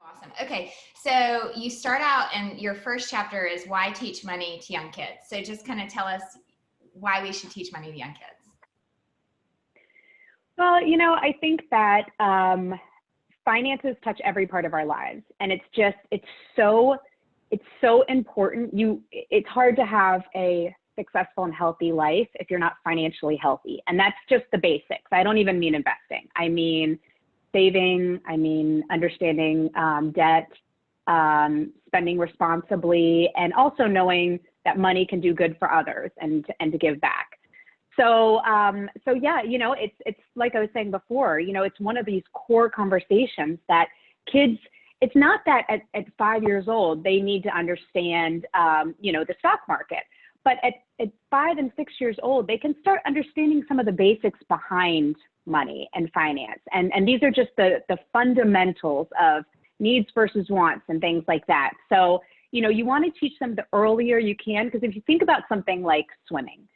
Awesome. Okay. So you start out and your first chapter is why teach money to young kids. So just kind of tell us why we should teach money to young kids. Well, I think that finances touch every part of our lives, and it's so important. It's hard to have a successful and healthy life if you're not financially healthy. And that's just the basics. I don't even mean investing. I mean saving, I mean understanding debt, spending responsibly, and also knowing that money can do good for others and to give back. So yeah, it's like I was saying before, it's one of these core conversations that kids, it's not that at 5 years old, they need to understand, the stock market, but at 5 and 6 years old, they can start understanding some of the basics behind money and finance. And these are just the fundamentals of needs versus wants and things like that. So, you want to teach them the earlier you can, because if you think about something like swimming,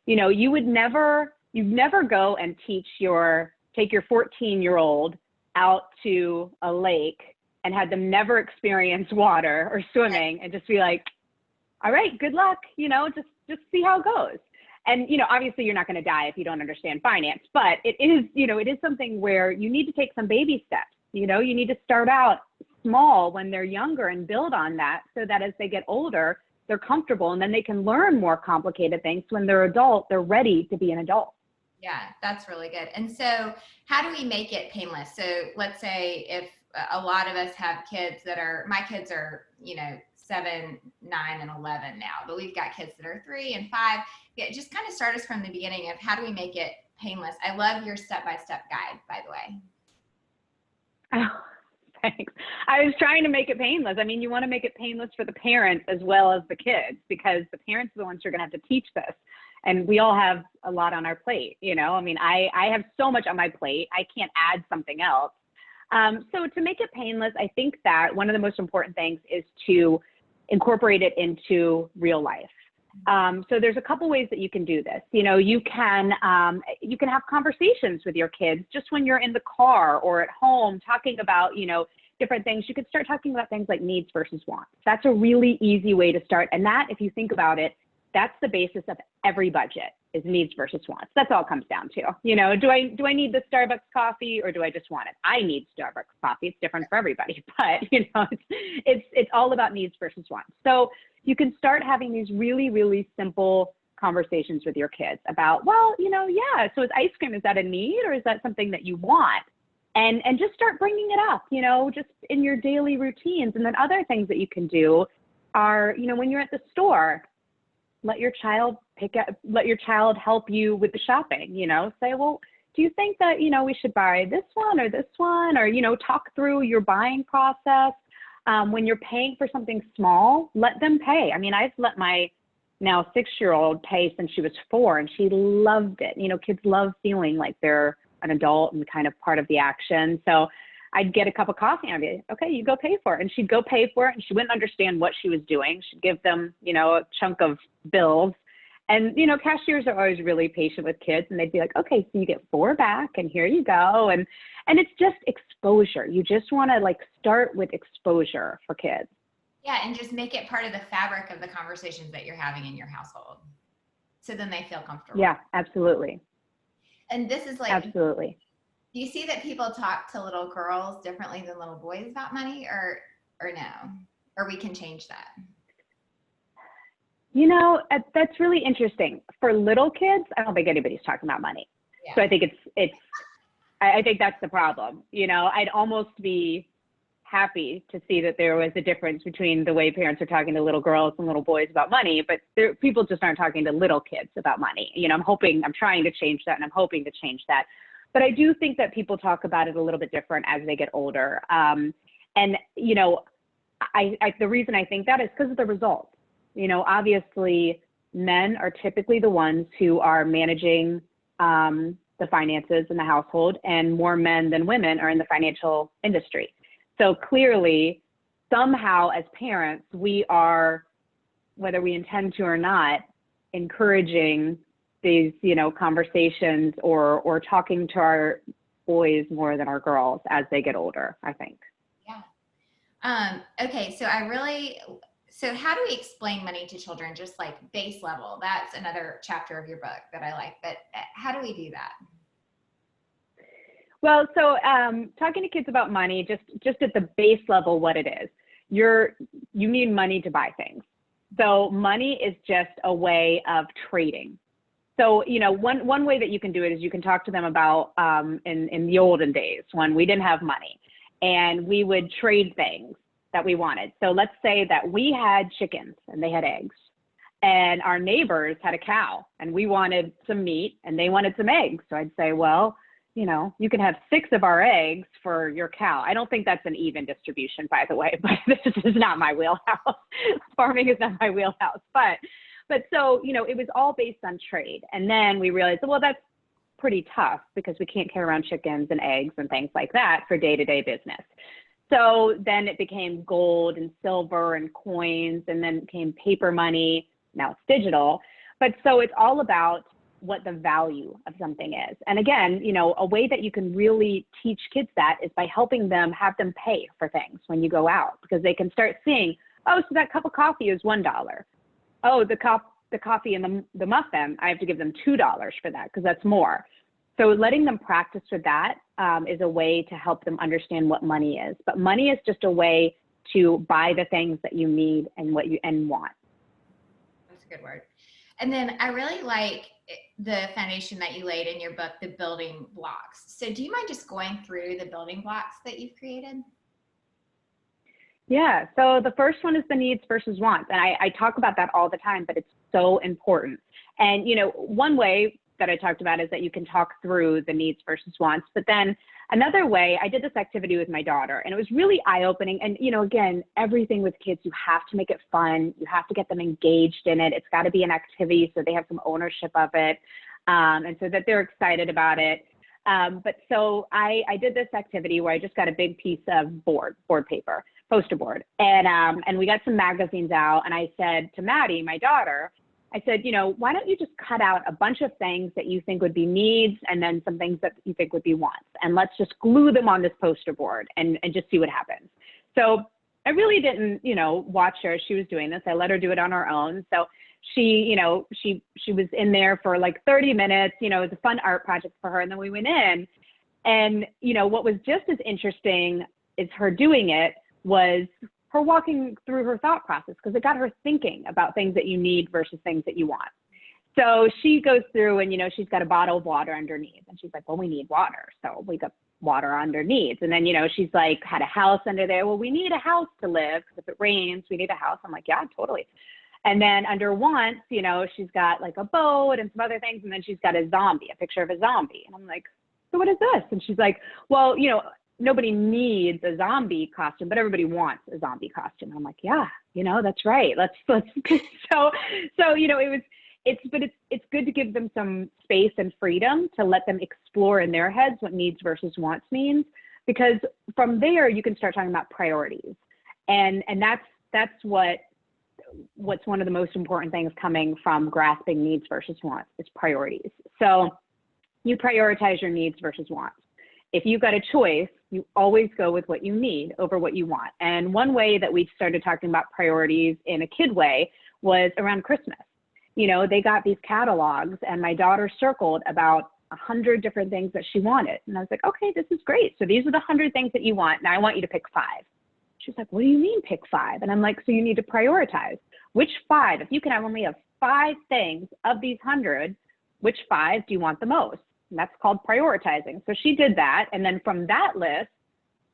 you'd never go and take your 14-year-old out to a lake and had them never experience water or swimming and just be like, all right, good luck, just see how it goes. And, obviously you're not going to die if you don't understand finance, but it is something where you need to take some baby steps. You need to start out small when they're younger and build on that so that as they get older, they're comfortable, and then they can learn more complicated things. When they're adult, they're ready to be an adult. Yeah, that's really good. And so how do we make it painless? So let's say if a lot of us have kids my kids are, 7, 9, and 11 now, but we've got kids that are 3 and 5. Yeah, just kind of start us from the beginning of how do we make it painless? I love your step-by-step guide, by the way. Oh, thanks. I was trying to make it painless. I mean, you want to make it painless for the parents as well as the kids, because the parents are the ones who are going to have to teach this. And we all have a lot on our plate, I mean, I have so much on my plate, I can't add something else. So to make it painless, I think that one of the most important things is to incorporate it into real life. So there's a couple ways that you can do this. You can have conversations with your kids just when you're in the car or at home talking about, different things. You could start talking about things like needs versus wants. That's a really easy way to start. And that, if you think about it, that's the basis of every budget, is needs versus wants. That's all it comes down to. Do I need the Starbucks coffee, or do I just want it? I need Starbucks coffee. It's different for everybody, but it's all about needs versus wants. So you can start having these really, really simple conversations with your kids about, well, yeah, so is ice cream, is that a need, or is that something that you want? And just start bringing it up, just in your daily routines. And then other things that you can do are, when you're at the store, let your child help you with the shopping, say, well, do you think that, we should buy this one, or, talk through your buying process. When you're paying for something small, let them pay. I mean, I've let my now 6-year-old pay since she was 4, and she loved it. Kids love feeling like they're an adult and kind of part of the action. So I'd get a cup of coffee and I'd be, okay, you go pay for it. And she'd go pay for it, and she wouldn't understand what she was doing. She'd give them, a chunk of bills. And, cashiers are always really patient with kids, and they'd be like, okay, so you get 4 back, and here you go. And it's just exposure. You just want to start with exposure for kids. Yeah. And just make it part of the fabric of the conversations that you're having in your household. So then they feel comfortable. Yeah, absolutely. And this is absolutely. Do you see that people talk to little girls differently than little boys about money, or no? Or we can change that? That's really interesting. For little kids, I don't think anybody's talking about money. Yeah. So I think I think that's the problem. I'd almost be happy to see that there was a difference between the way parents are talking to little girls and little boys about money, but people just aren't talking to little kids about money. I'm trying to change that, and I'm hoping to change that. But I do think that people talk about it a little bit different as they get older. The reason I think that is because of the results. Obviously, men are typically the ones who are managing the finances in the household, and more men than women are in the financial industry. So clearly, somehow as parents, we are, whether we intend to or not, encouraging these, conversations or talking to our boys more than our girls as they get older, I think. Yeah. Okay, so how do we explain money to children, just like base level? That's another chapter of your book that I like, but how do we do that? Well, so talking to kids about money, just at the base level, what it is, you need money to buy things. So money is just a way of trading. So, one way that you can do it is you can talk to them about in the olden days when we didn't have money and we would trade things that we wanted. So let's say that we had chickens and they had eggs, and our neighbors had a cow and we wanted some meat and they wanted some eggs. So I'd say, well, you can have 6 of our eggs for your cow. I don't think that's an even distribution, by the way, but this is not my wheelhouse. Farming is not my wheelhouse. But so, it was all based on trade. And then we realized, well, that's pretty tough because we can't carry around chickens and eggs and things like that for day-to-day business. So then it became gold and silver and coins, and then came paper money. Now it's digital. But so it's all about what the value of something is. And again, a way that you can really teach kids that is by helping them, have them pay for things when you go out, because they can start seeing, oh, so that cup of coffee is $1. Oh, the coffee and the muffin, I have to give them $2 for that because that's more. So letting them practice with that is a way to help them understand what money is. But money is just a way to buy the things that you need and want. That's a good word. And then I really like the foundation that you laid in your book, the building blocks. So do you mind just going through the building blocks that you've created? Yeah. So the first one is the needs versus wants. And I talk about that all the time, but it's so important. And, one way that I talked about is that you can talk through the needs versus wants. But then another way, I did this activity with my daughter, and it was really eye-opening. And, again, everything with kids, you have to make it fun. You have to get them engaged in it. It's got to be an activity so they have some ownership of it, and so that they're excited about it. But so I did this activity where I just got a big piece of board paper, poster board, and we got some magazines out, and I said to Maddie, my daughter, I said, why don't you just cut out a bunch of things that you think would be needs and then some things that you think would be wants, and let's just glue them on this poster board and just see what happens. So I really didn't, watch her. She was doing this. I let her do it on her own. So she was in there for like 30 minutes. It was a fun art project for her. And then we went in, and, what was just as interesting as her doing it was her walking through her thought process, because it got her thinking about things that you need versus things that you want. So she goes through and, she's got a bottle of water underneath, and she's like, well, we need water. So we got water underneath. And then, she's like, had a house under there. Well, we need a house to live, because if it rains, we need a house. I'm like, yeah, totally. And then under wants, she's got like a boat and some other things. And then she's got a picture of a zombie. And I'm like, so what is this? And she's like, well, nobody needs a zombie costume, but everybody wants a zombie costume. And I'm like, yeah, that's right. Let's so it's good to give them some space and freedom to let them explore in their heads what needs versus wants means, because from there you can start talking about priorities. And that's what's one of the most important things coming from grasping needs versus wants is priorities. So you prioritize your needs versus wants. If you've got a choice, you always go with what you need over what you want. And one way that we started talking about priorities in a kid way was around Christmas. They got these catalogs, and my daughter circled about 100 different things that she wanted. And I was like, okay, this is great. So these are the 100 things that you want. Now I want you to pick 5. She's like, what do you mean pick 5? And I'm like, so you need to prioritize. Which 5? If you can only have 5 things of these 100, which 5 do you want the most? And that's called prioritizing. So she did that. And then from that list,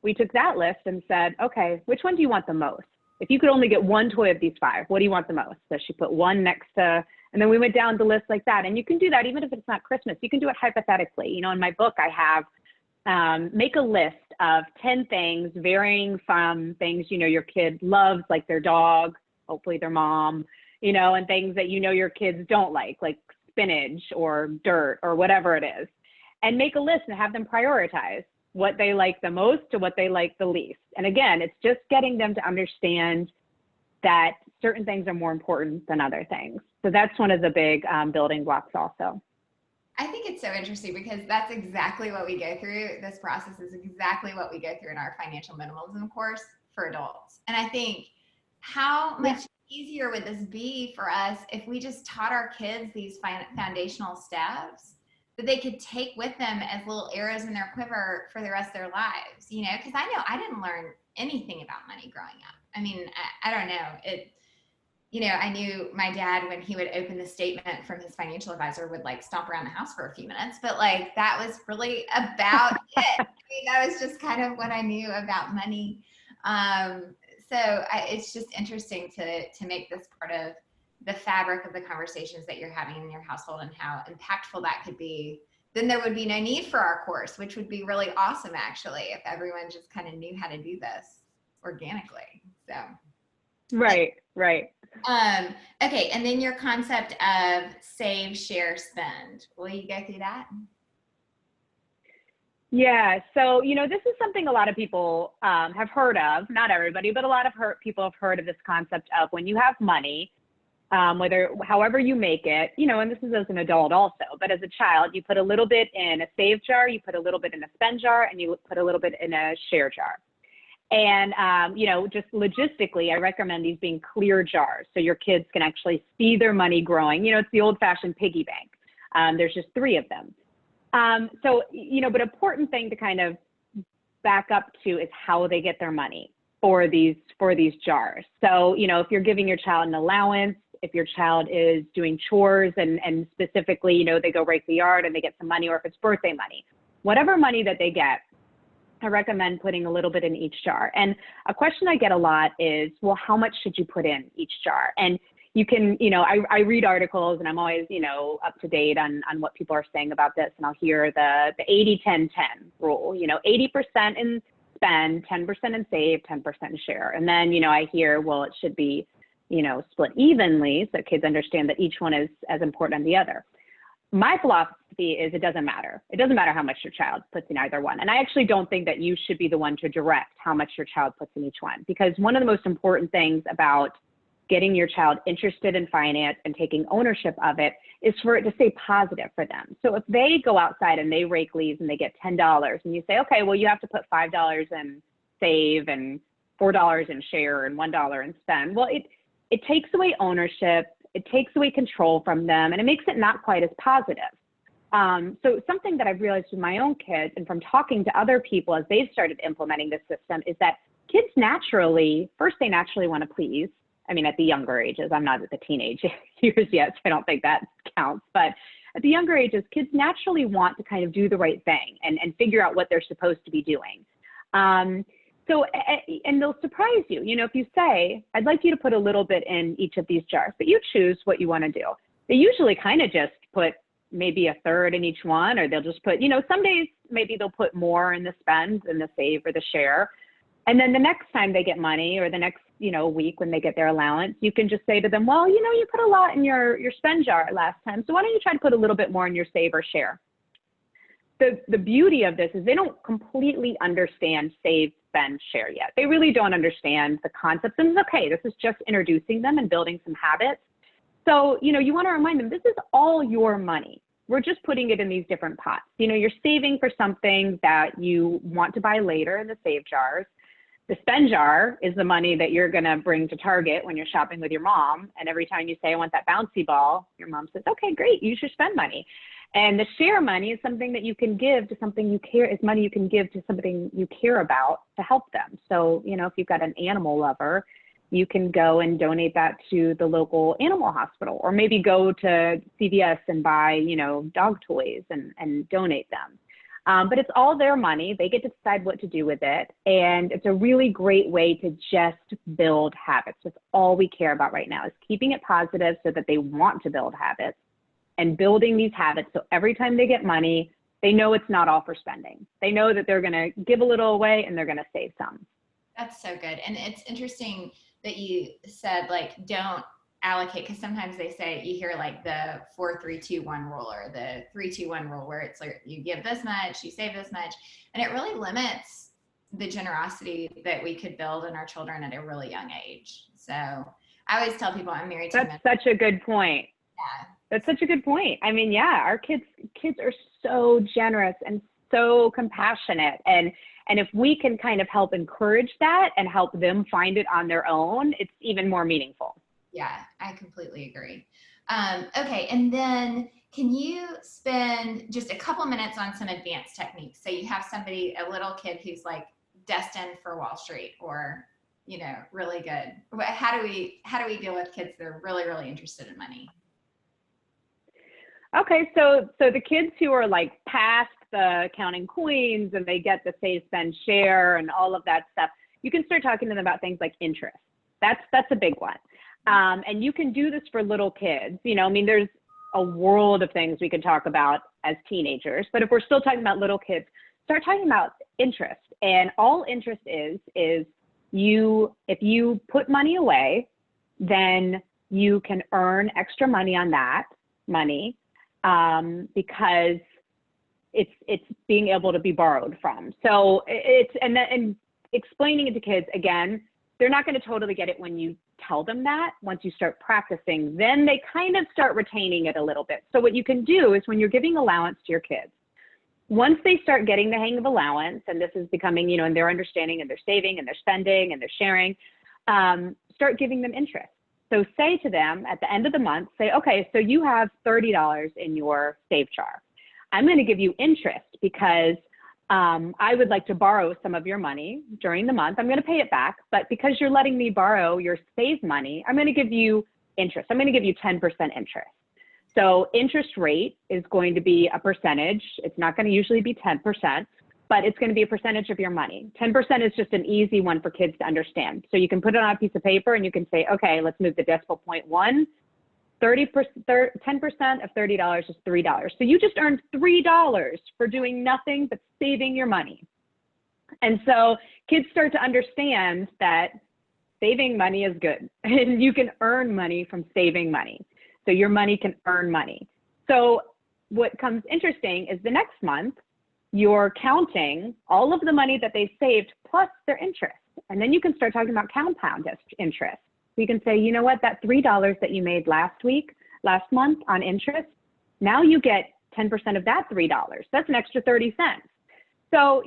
we took that list and said, okay, which one do you want the most? If you could only get one toy of these 5, what do you want the most? So she put one next to, and then we went down the list like that. And you can do that even if it's not Christmas. You can do it hypothetically. In my book, I have make a list of 10 things varying from things, your kid loves, like their dog, hopefully their mom, and things that your kids don't like spinach or dirt or whatever it is, and make a list and have them prioritize what they like the most to what they like the least. And again, it's just getting them to understand that certain things are more important than other things. So that's one of the big building blocks also. I think it's so interesting because that's exactly what we go through. This process is exactly what we go through in our financial minimalism course. for adults. And I think how much easier would this be for us if we just taught our kids these foundational steps that they could take with them as little arrows in their quiver for the rest of their lives, you know, because I know I didn't learn anything about money growing up. I mean, I don't know. You know, I knew my dad, when he would open the statement from his financial advisor, would like stomp around the house for a few minutes, but like that was really about it. I mean, that was just kind of what I knew about money. It's just interesting to make this part of the fabric of the conversations that you're having in your household and how impactful that could be. Then there would be no need for our course, which would be really awesome, actually, if everyone just kind of knew how to do this organically. So. Right. Okay, and then your concept of save, share, spend. Will you go through that? Yeah. So, you know, this is something a lot of people have heard of. Not everybody, but a lot of people have heard of this concept of when you have money, however you make it, you know, and this is as an adult also, but as a child, you put a little bit in a save jar, you put a little bit in a spend jar, and you put a little bit in a share jar. And, you know, just logistically, I recommend these being clear jars so your kids can actually see their money growing. You know, it's the old fashioned piggy bank. There's just 3 of them. So, you know, but important thing to kind of back up to is how they get their money for these jars. So, you know, if you're giving your child an allowance, if your child is doing chores and specifically, you know, they go rake the yard and they get some money, or if it's birthday money, whatever money that they get, I recommend putting a little bit in each jar. And a question I get a lot is, well, how much should you put in each jar? And you can, you know, I read articles and I'm always, you know, up to date on what people are saying about this. And I'll hear the 80-10-10 rule, you know, 80% in spend, 10% in save, 10% in share. And then, you know, I hear, well, it should be, you know, split evenly so kids understand that each one is as important as the other. My philosophy is it doesn't matter. It doesn't matter how much your child puts in either one. And I actually don't think that you should be the one to direct how much your child puts in each one, because one of the most important things about getting your child interested in finance and taking ownership of it is for it to stay positive for them. So if they go outside and they rake leaves and they get $10 and you say, okay, well, you have to put $5 in save and $4 in share and $1 in spend. Well, it takes away ownership. It takes away control from them, and it makes it not quite as positive. So something that I've realized with my own kids and from talking to other people as they've started implementing this system is that kids naturally want to please. I mean, at the younger ages, I'm not at the teenage years yet, so I don't think that counts. But at the younger ages, kids naturally want to kind of do the right thing and figure out what they're supposed to be doing. So, and they'll surprise you. You know, if you say, I'd like you to put a little bit in each of these jars, but you choose what you want to do. They usually kind of just put maybe a third in each one, or they'll just put, you know, some days maybe they'll put more in the spend than the save or the share. And then the next time they get money, or the next, you know, week when they get their allowance, you can just say to them, well, you know, you put a lot in your spend jar last time, so why don't you try to put a little bit more in your save or share? The beauty of this is they don't completely understand save, spend, share yet. They really don't understand the concepts, and it's okay. This is just introducing them and building some habits. So, you know, you want to remind them, this is all your money. We're just putting it in these different pots. You know, you're saving for something that you want to buy later in the save jars. The spend jar is the money that you're going to bring to Target when you're shopping with your mom. And every time you say, I want that bouncy ball, your mom says, okay, great, use your spend money. And the share money is something that you can give to something you care, is money you can give to something you care about to help them. So, you know, if you've got an animal lover, you can go and donate that to the local animal hospital, or maybe go to CVS and buy, you know, dog toys and donate them. But it's all their money. They get to decide what to do with it. And it's a really great way to just build habits. That's all we care about right now, is keeping it positive so that they want to build habits, and building these habits so every time they get money, they know it's not all for spending. They know that they're going to give a little away and they're going to save some. That's so good. And it's interesting that you said, like, don't allocate, because sometimes they say, you hear like the 4-3-2-1 rule, or the 3-2-1 rule, where it's like you give this much, you save this much, and it really limits the generosity that we could build in our children at a really young age. So I always tell people, I'm married to That's such a good point. Yeah. That's such a good point. I mean, yeah, our kids are so generous and so compassionate. And if we can kind of help encourage that and help them find it on their own, it's even more meaningful. Yeah, I completely agree. Okay, and then can you spend just a couple minutes on some advanced techniques? So you have somebody, a little kid who's like destined for Wall Street, or really good. How do we deal with kids that are really, really interested in money? Okay, so the kids who are like past the counting coins and they get the save, spend, share and all of that stuff, you can start talking to them about things like interest. That's a big one. And you can do this for little kids. I mean, there's a world of things we could talk about as teenagers, but if we're still talking about little kids, start talking about interest. And all interest is if you put money away, then you can earn extra money on that money, because it's being able to be borrowed from. So and explaining it to kids, again, they're not going to totally get it when you tell them that. Once you start practicing, then they kind of start retaining it a little bit. So what you can do is when you're giving allowance to your kids, once they start getting the hang of allowance, and this is becoming, and they're understanding and they're saving and they're spending and they're sharing, start giving them interest. So say to them at the end of the month, say, okay, so you have $30 in your save jar. I'm going to give you interest because I would like to borrow some of your money during the month. I'm going to pay it back, but because you're letting me borrow your save money, I'm going to give you interest. I'm going to give you 10% interest. So interest rate is going to be a percentage. It's not going to usually be 10%, but it's going to be a percentage of your money. 10% is just an easy one for kids to understand. So you can put it on a piece of paper and you can say, okay, let's move the decimal point one. 10% of $30 is $3. So you just earned $3 for doing nothing but saving your money. And so kids start to understand that saving money is good and you can earn money from saving money. So your money can earn money. So what comes interesting is the next month, you're counting all of the money that they saved plus their interest. And then you can start talking about compound interest. So you can say, you know what, that $3 that you made last month on interest, now you get 10% of that $3. That's an extra 30 cents. So,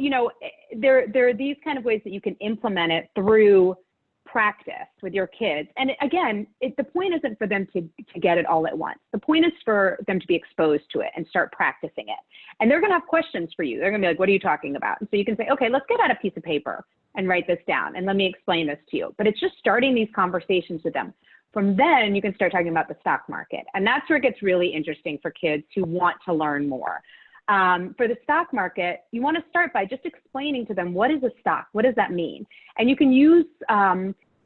there are these kind of ways that you can implement it through practice with your kids. And again, the point isn't for them to get it all at once. The point is for them to be exposed to it and start practicing it. And they're going to have questions for you. They're going to be like, what are you talking about? And so you can say, okay, let's get out a piece of paper and write this down and let me explain this to you. But it's just starting these conversations with them. From then you can start talking about the stock market. And that's where it gets really interesting for kids who want to learn more. For the stock market, you want to start by just explaining to them, what is a stock? What does that mean? And you can use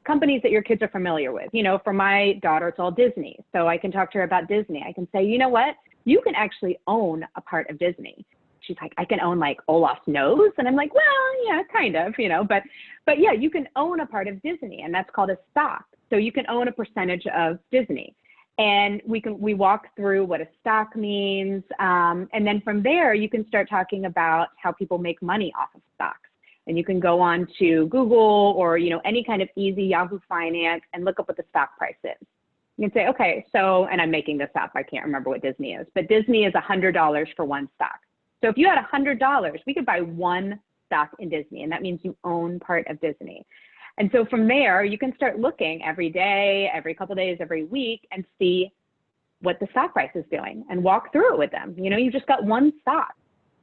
companies that your kids are familiar with. For my daughter, it's all Disney. So I can talk to her about Disney. I can say, you know what? You can actually own a part of Disney. She's like, I can own like Olaf's nose. And I'm like, well, yeah, kind of, but yeah, you can own a part of Disney and that's called a stock. So you can own a percentage of Disney. And we walk through what a stock means. And then from there, you can start talking about how people make money off of stocks. And you can go on to Google or, any kind of easy Yahoo Finance and look up what the stock price is. You can say, okay, so, and I'm making this up, I can't remember what Disney is, but Disney is $100 for one stock. So if you had $100, we could buy one stock in Disney, and that means you own part of Disney. And so from there, you can start looking every day, every couple of days, every week, and see what the stock price is doing and walk through it with them. You just got one stock.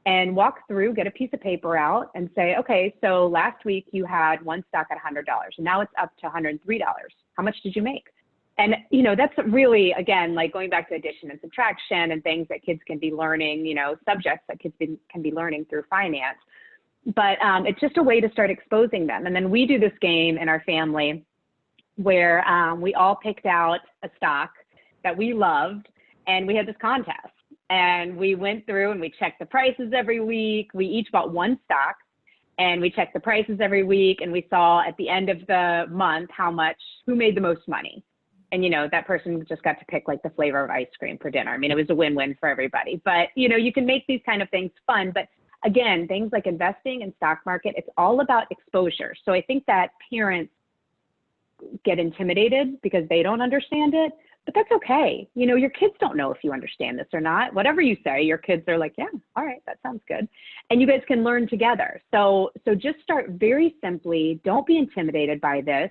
And walk through, get a piece of paper out and say, okay, so last week you had one stock at $100 and now it's up to $103. How much did you make? And, that's really, again, like going back to addition and subtraction and things that kids can be learning, subjects that kids can be learning through finance. But it's just a way to start exposing them. And then we do this game in our family where we all picked out a stock that we loved and we had this contest. And we went through and we checked the prices every week. We each bought one stock and we checked the prices every week. And we saw at the end of the month who made the most money. And, that person just got to pick like the flavor of ice cream for dinner. I mean, it was a win-win for everybody. But, you can make these kind of things fun. But again, things like investing and stock market, it's all about exposure. So I think that parents get intimidated because they don't understand it. but that's okay. You know, your kids don't know if you understand this or not. Whatever you say, your kids are like, yeah, all right, that sounds good. And you guys can learn together. So just start very simply. Don't be intimidated by this.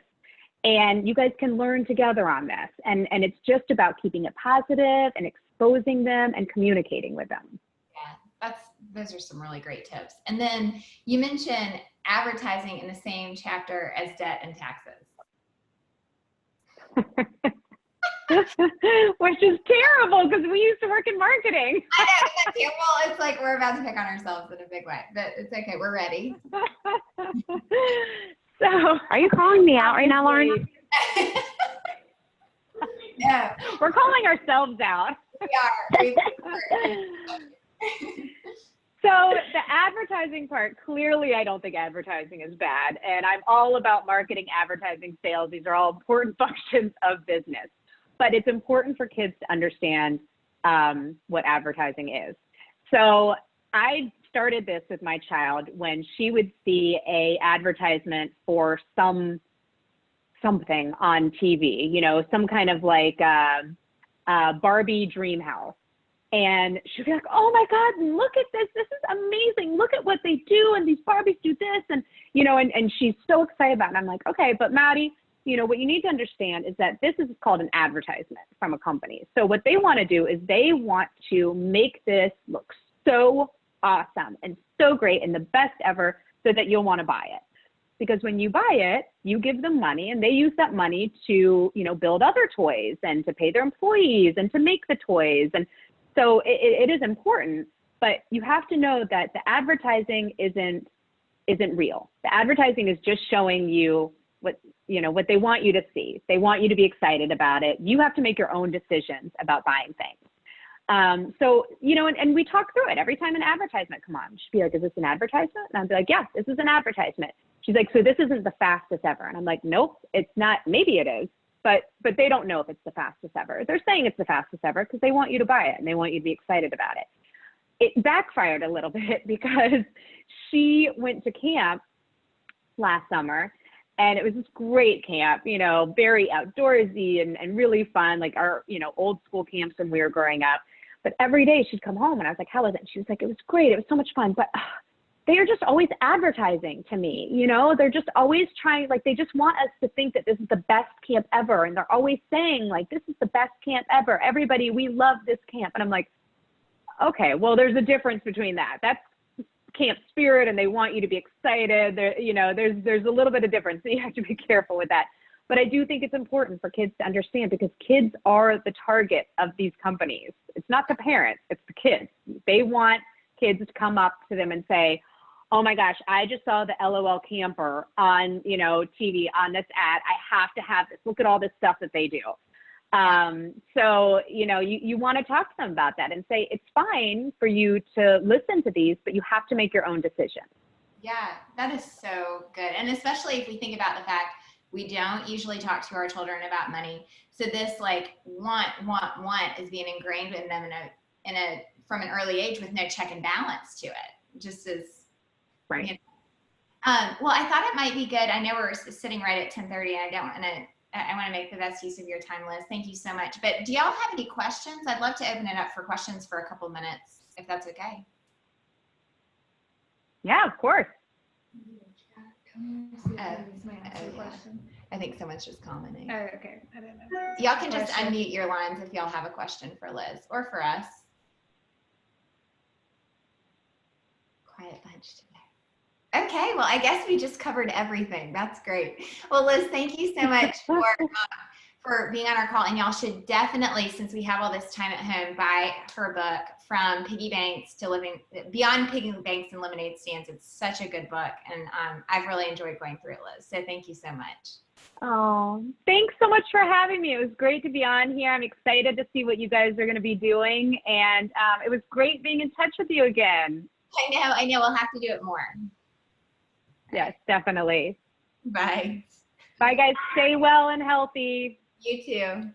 And you guys can learn together on this. And it's just about keeping it positive and exposing them and communicating with them. Yeah, those are some really great tips. And then you mentioned advertising in the same chapter as debt and taxes. Which is terrible because we used to work in marketing. I know, isn't that terrible? It's like we're about to pick on ourselves in a big way, but it's okay. We're ready. So, are you calling me out right now, Lauren? No, we're calling ourselves out. we are. So the advertising part, clearly I don't think advertising is bad. And I'm all about marketing, advertising, sales. These are all important functions of business. But it's important for kids to understand what advertising is. So I started this with my child when she would see a advertisement for something on TV, you know, some kind of like Barbie dream house. And she'd be like, oh my God, look at this. This is amazing. Look at what they do. And these Barbies do this. And, you know, and she's so excited about it. And I'm like, okay, but Maddie, you know, what you need to understand is that this is called an advertisement from a company. So what they want to do is they want to make this look so awesome and so great and the best ever so that you'll want to buy it. Because when you buy it, you give them money and they use that money to, you know, build other toys and to pay their employees and to make the toys. And so it is important, but you have to know that the advertising isn't real. The advertising is just showing you what they want you to see. They want you to be excited about it. You have to make your own decisions about buying things. So, you know, and we talk through it every time an advertisement come on. She'd be like, is this an advertisement? And I'd be like, yes, this is an advertisement. She's like, so this isn't the fastest ever. And I'm like, nope, it's not. Maybe it is. But they don't know if it's the fastest ever. They're saying it's the fastest ever because they want you to buy it and they want you to be excited about it. It backfired a little bit because she went to camp last summer and it was this great camp, you know, very outdoorsy and really fun, like our, you know, old school camps when we were growing up. But every day she'd come home and I was like, how was it? And she was like, it was great. It was so much fun. But they are just always advertising to me, you know, they're just always trying, like, they just want us to think that this is the best camp ever. And they're always saying like, this is the best camp ever. Everybody, we love this camp. And I'm like, okay, well, there's a difference between that. That's camp spirit and they want you to be excited. There, you know, there's a little bit of difference. So you have to be careful with that. But I do think it's important for kids to understand because kids are the target of these companies. It's not the parents, it's the kids. They want kids to come up to them and say, oh my gosh, I just saw the LOL camper on, you know, TV on this ad. I have to have this. Look at all this stuff that they do. So, you know, you want to talk to them about that and say, it's fine for you to listen to these, but you have to make your own decision. Yeah, that is so good. And especially if we think about the fact we don't usually talk to our children about money. So this like want is being ingrained in them from an early age with no check and balance to it. Just as right. You know. Well, I thought it might be good. I know we're sitting right at 10:30 and I want to make the best use of your time, Liz. Thank you so much. But do y'all have any questions? I'd love to open it up for questions for a couple minutes, if that's okay. Yeah, of course. I think someone's just commenting. Oh, okay. I don't know. Y'all can just unmute your lines if y'all have a question for Liz or for us. Quiet bunch today. Okay, well, I guess we just covered everything. That's great. Well, Liz, thank you so much for being on our call. And y'all should definitely, since we have all this time at home, buy her book, From Piggy Banks to Living Beyond Piggy Banks and Lemonade Stands. It's such a good book, and I've really enjoyed going through it, Liz. So thank you so much. Oh, thanks so much for having me. It was great to be on here. I'm excited to see what you guys are going to be doing, and it was great being in touch with you again. I know. We'll have to do it more. Yes, definitely. Bye. Bye, guys. Stay well and healthy. You too.